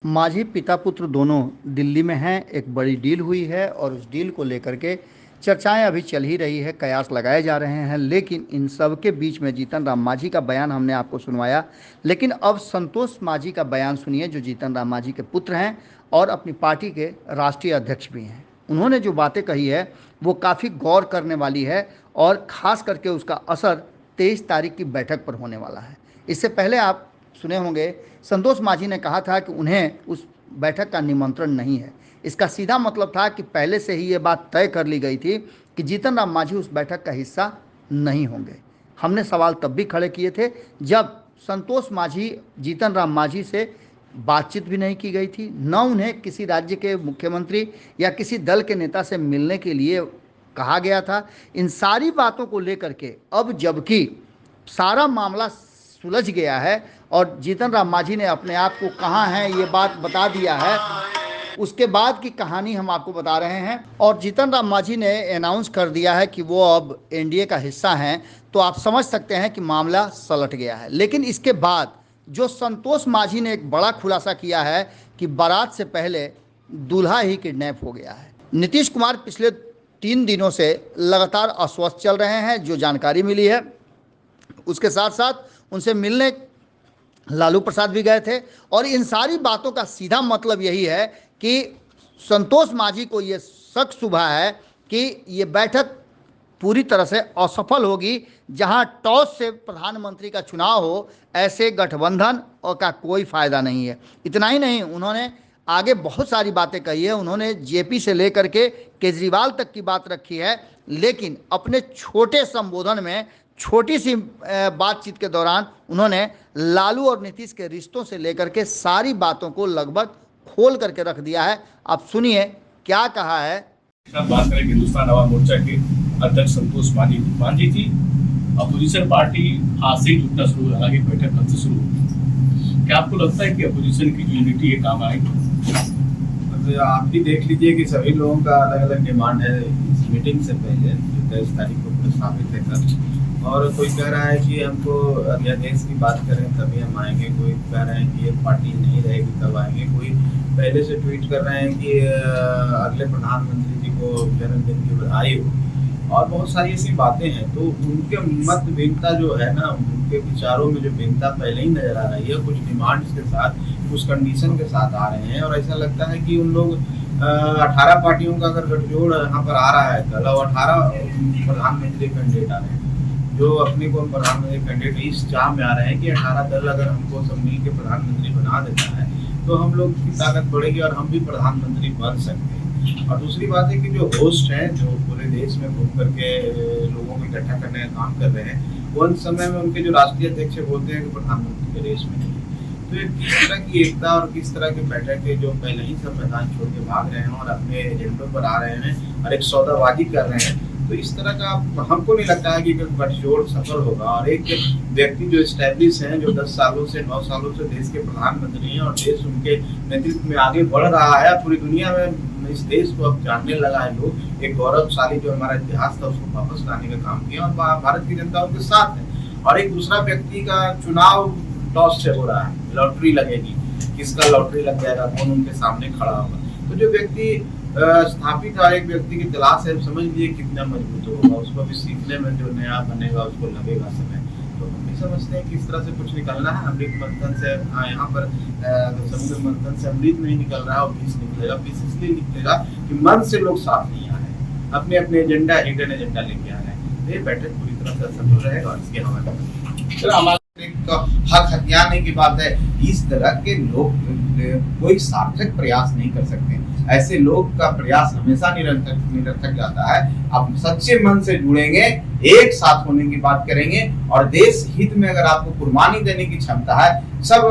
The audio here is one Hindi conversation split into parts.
माझी पिता पुत्र दोनों दिल्ली में हैं। एक बड़ी डील हुई है और उस डील को लेकर के चर्चाएं अभी चल ही रही है, कयास लगाए जा रहे हैं। लेकिन इन सब के बीच में जीतन राम मांझी का बयान हमने आपको सुनवाया। लेकिन अब संतोष मांझी का बयान सुनिए, जो जीतन राम मांझी के पुत्र हैं और अपनी पार्टी के राष्ट्रीय अध्यक्ष भी हैं। उन्होंने जो बातें कही है वो काफ़ी गौर करने वाली है और ख़ास करके उसका असर 23 तारीख की बैठक पर होने वाला है। इससे पहले आप सुने होंगे, संतोष मांझी ने कहा था कि उन्हें उस बैठक का निमंत्रण नहीं है। इसका सीधा मतलब था कि पहले से ही ये बात तय कर ली गई थी कि जीतन राम मांझी उस बैठक का हिस्सा नहीं होंगे। हमने सवाल तब भी खड़े किए थे जब संतोष मांझी जीतन राम मांझी से बातचीत भी नहीं की गई थी, न उन्हें किसी राज्य के मुख्यमंत्री या किसी दल के नेता से मिलने के लिए कहा गया था। इन सारी बातों को लेकर के अब जबकि सारा मामला सुलझ गया है और जीतन राम मांझी ने अपने आप को कहाँ है ये बात बता दिया है, उसके बाद की कहानी हम आपको बता रहे हैं। और जीतन राम मांझी ने अनाउंस कर दिया है कि वो अब एनडीए का हिस्सा हैं, तो आप समझ सकते हैं कि मामला सलट गया है। लेकिन इसके बाद जो संतोष मांझी ने एक बड़ा खुलासा किया है कि बारात से पहले दूल्हा ही किडनैप हो गया है। नीतीश कुमार पिछले 3 दिनों से लगातार अस्वस्थ चल रहे हैं, जो जानकारी मिली है। उसके साथ साथ उनसे मिलने लालू प्रसाद भी गए थे और इन सारी बातों का सीधा मतलब यही है कि संतोष मांझी को ये शक शुबा है कि ये बैठक पूरी तरह से असफल होगी। जहां टॉस से प्रधानमंत्री का चुनाव हो, ऐसे गठबंधन और का कोई फायदा नहीं है। इतना ही नहीं, उन्होंने आगे बहुत सारी बातें कही है। उन्होंने जेपी से लेकर के केजरीवाल तक की बात रखी है। लेकिन अपने छोटे संबोधन में, छोटी सी बातचीत के दौरान उन्होंने लालू और नीतीश के रिश्तों से लेकर के सारी बातों को लगभग खोल करके रख दिया है। आप सुनिए क्या कहा है। बात करें हिंदुस्तान आवाम मोर्चा के अध्यक्ष संतोष मांझी थी। अपोजिशन पार्टी आज से ही जुटना शुरू हुआ, हालांकि बैठक कल से शुरू हुई। क्या आपको लगता है कि अपोजिशन की यूनिटी ये काम आएगी? आप भी देख लीजिए कि सभी लोगों का अलग अलग डिमांड है इस मीटिंग से पहले, जो 23 तारीख को प्रस्तावित है कल। और कोई कह रहा है कि हमको अध्यादेश की बात करें तभी हम आएंगे, कोई कह रहे हैं कि एक पार्टी नहीं रहेगी तब आएंगे, कोई पहले से ट्वीट कर रहे हैं कि अगले प्रधानमंत्री जी को जन्मदिन की बधाई हो, और बहुत सारी ऐसी बातें हैं। तो उनके मत भिन्नता जो है ना, उनके विचारों में जो भिन्नता पहले ही नजर आ रही है, कुछ डिमांड्स के साथ, कुछ कंडीशन के साथ आ रहे हैं। और ऐसा लगता है कि उन लोग 18 पार्टियों का अगर गठजोड़ यहाँ पर आ रहा है कल, और 18 प्रधानमंत्री कैंडिडेट आ रहे हैं, जो अपने को प्रधानमंत्री कैंडिडेट इस चाह में आ रहे हैं कि 18 दल अगर हमको सब मिल के प्रधानमंत्री बना देता है तो हम लोग की ताकत बढ़ेगी और हम भी प्रधानमंत्री बन सकते हैं। और दूसरी बात है कि जो होस्ट हैं, जो पूरे देश में घूम करके लोगों को इकट्ठा करने का काम कर रहे हैं, वो उन समय में उनके जो राष्ट्रीय अध्यक्ष बोलते हैं कि प्रधानमंत्री के रेस में नहीं। तो ये किस तरह की एकता और किस तरह की बैठक है जो पहले ही सब मैदान छोड़ के भाग रहे हैं और अपने एजेंडों पर आ रहे हैं और एक सौदाबाजी कर रहे हैं। तो इस तरह का हमको नहीं लगता है कि गठजोड़ सफल होगा। और एक व्यक्ति जो एस्टैब्लिश हैं, जो 10 सालों से 9 सालों से देश के प्रधानमंत्री हैं और देश उनके नेतृत्व में आगे बढ़ रहा है, पूरी दुनिया में इस देश को अब जानने लगा है लोग, एक गौरवशाली जो हमारा इतिहास था उसको वापस लाने का काम किया, और भारत की जनता उनके साथ है। और एक दूसरा व्यक्ति का चुनाव टॉस से हो रहा है, लॉटरी लगेगी, किसका लॉटरी लग जाएगा, कौन उनके सामने खड़ा होगा। तो जो व्यक्ति स्थापित है, एक व्यक्ति की तलाश है, समझ लीजिए कितना मजबूत होगा, उसको भी सीखने में जो नया बनेगा उसको लगेगा समय। तो हम भी समझते हैं किस तरह से कुछ निकलना है। अमृत मंथन से यहाँ पर समुद्र मंथन से अमृत नहीं निकल रहा है, और पीस निकलेगा। पीस इसलिए निकलेगा कि मन से लोग साथ नहीं आ रहे, अपने अपने एजेंडा, हिडन एजेंडा लेके आ रहे हैं। तो ये बैठक पूरी तरह से सफल रहेगा और इसके हमारे हक हथियाने की बात है। इस तरह के लोग कोई सार्थक प्रयास नहीं कर सकते। ऐसे लोग का प्रयास हमेशा निरर्थक जाता है। आप सच्चे मन से जुड़ेंगे, एक साथ होने की बात करेंगे, और देश हित में अगर आपको कुर्बानी देने की क्षमता है। सब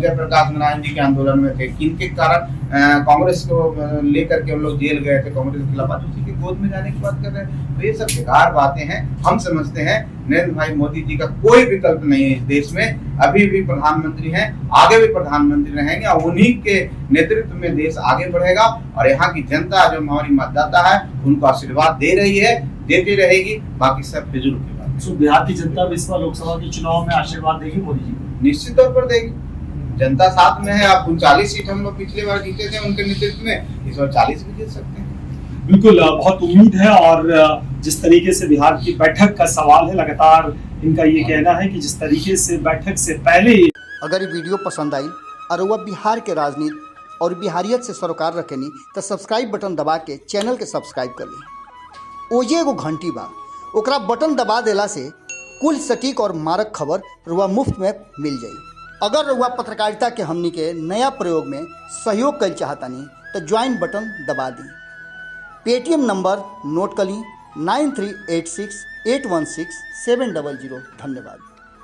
जयप्रकाश नारायण जी के आंदोलन में थे, किनके कारण कांग्रेस को लेकर के हम लोग जेल गए थे, कांग्रेस के खिलाफ, उसी की गोद में जाने की बात कर रहे हैं। तो ये सब बेकार बातें हैं। हम समझते हैं नरेंद्र भाई मोदी जी का कोई विकल्प नहीं है इस देश में, अभी भी प्रधानमंत्री हैं, आगे भी प्रधानमंत्री रहेंगे, और उन्हीं के नेतृत्व में देश आगे बढ़ेगा। और यहाँ की जनता जो हमारी मतदाता है उनको आशीर्वाद दे रही है, देती रहेगी। बाकी सब फिजूल की बात। बिहार की जनता भी इस बार लोकसभा के चुनाव में आशीर्वाद देगी मोदी जी को? निश्चित तौर पर देगी। जनता साथ में है। आप 39 सीट हम लोग पिछली बार जीते थे उनके नेतृत्व में, इस बार 40 भी जीत सकते हैं। बिल्कुल, बहुत उम्मीद है। और जिस तरीके से बिहार की बैठक का सवाल है, लगातार इनका ये कहना है कि जिस तरीके से बैठक से पहले अगर ये वीडियो पसंद आई और वह बिहार के राजनीति और बिहारियत से सरोकार रखेनी तो सब्सक्राइब बटन दबा के चैनल के सब्सक्राइब कर ली। ओजे एगो घंटी बा, ओकरा बटन दबा देला से कुल सटीक और मारक खबर रुआ मुफ्त में मिल जाई। अगर रुआ पत्रकारिता के हमनी के नया प्रयोग में सहयोग कर चाहतानी तो ज्वाइन बटन दबा दी। पेटीएम नंबर नोट कर ली 9386816700। धन्यवाद।